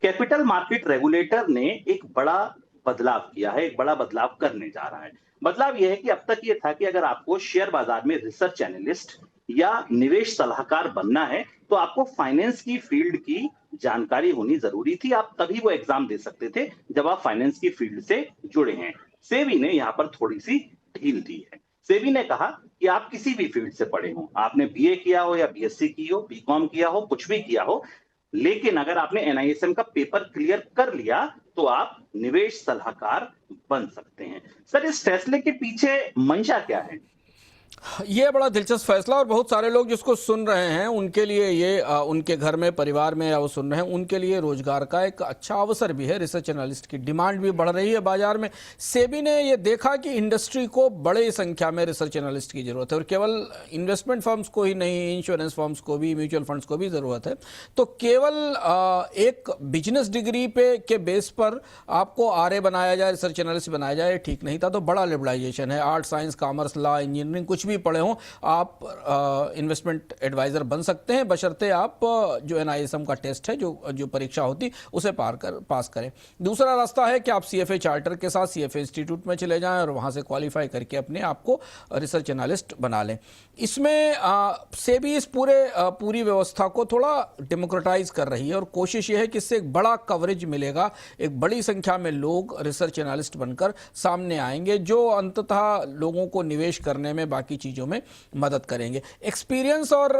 Capital market regulator ने एक बड़ा बदलाव किया है, एक बड़ा बदलाव करने जा रहा है। बदलाव यह है कि अब तक ये था कि अगर आपको शेयर बाजार में रिसर्च एनालिस्ट या निवेश सलाहकार बनना है, तो आपको फाइनेंस की फील्ड की जानकारी होनी ज़रूरी थी। आप तभी वो एग्ज़ाम दे सकते थे, जब आप फाइनेंस की फील्ड से जुड़े हैं। सेबी ने यहाँ पर थोड़ी-सी ढील दी है। सेबी ने कहा कि आप किसी भी फील्ड से पढ़े हों, आपने बीए किया हो या बीएससी की हो, बीकॉम किया हो, कुछ भी किया हो, लेकिन अगर आपने एनआईएसएम का पेपर क्लियर कर लिया तो आप निवेश सलाहकार बन सकते हैं। सर, इस फैसले के पीछे मंशा क्या है? ये बड़ा दिलचस्प फैसला और बहुत सारे लोग जिसको सुन रहे हैं उनके लिए ये उनके घर में परिवार में या वो सुन रहे हैं उनके लिए रोजगार का एक अच्छा अवसर भी है। रिसर्च एनालिस्ट की डिमांड भी बढ़ रही है बाजार में। सेबी ने ये देखा कि इंडस्ट्री को बड़ी संख्या में रिसर्च एनालिस्ट की जरूरत है और केवल इन्वेस्टमेंट फर्म्स को ही नहीं, इंश्योरेंस फर्म्स को भी, म्यूचुअल फंड्स को भी जरूरत है। तो केवल एक बिजनेस डिग्री पे के बेस पर आपको आरए बनाया जाए, रिसर्च एनालिस्ट बनाया जाए, ठीक नहीं था। तो बड़ा लिबरलाइजेशन है। Art, science, commerce, law, engineering कुछ भी पढ़े हों, आप इन्वेस्टमेंट एडवाइजर बन सकते हैं, बशर्ते आप जो एनआईएसएम का टेस्ट है, जो परीक्षा होती उसे पास करें। दूसरा रास्ता है कि आप सीएफए चार्टर के साथ सीएफए इंस्टीट्यूट में चले जाएं और वहां से क्वालिफाई करके अपने आप को रिसर्च एनालिस्ट बना लें। इसमें सेबी इस पूरी व्यवस्था को थोड़ा डेमोक्रेटाइज कर रही है और कोशिश यह है कि इससे एक बड़ा कवरेज मिलेगा, एक बड़ी संख्या में लोग रिसर्च एनालिस्ट बनकर सामने आएंगे जो अंततः लोगों को निवेश करने में, बाकी चीजों में मदद करेंगे। एक्सपीरियंस और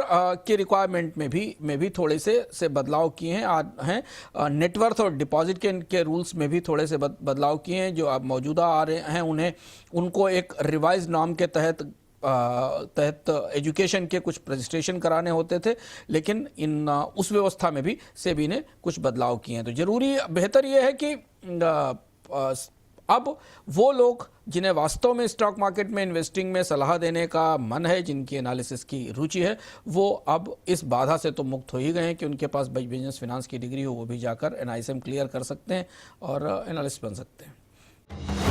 की रिक्वायरमेंट में भी थोड़े से बदलाव किए हैं। नेटवर्थ और डिपॉजिट के रूल्स में भी थोड़े से बदलाव किए हैं। जो अब मौजूदा आ रहे हैं उनको एक रिवाइज नॉर्म के तहत एजुकेशन के कुछ रजिस्ट्रेशन कराने होते थे, लेकिन उस व्यवस्था में भी सेबी ने कुछ बदलाव किए हैं। तो बेहतर यह है कि अब वो लोग जिन्हें वास्तव में स्टॉक मार्केट में इन्वेस्टिंग में सलाह देने का मन है, जिनकी एनालिसिस की रुचि है, वो अब इस बाधा से तो मुक्त हो ही गए हैं कि उनके पास बिजनेस फिनांस की डिग्री हो, वो भी जाकर एनआईएसएम क्लियर कर सकते हैं और एनालिस्ट बन सकते हैं।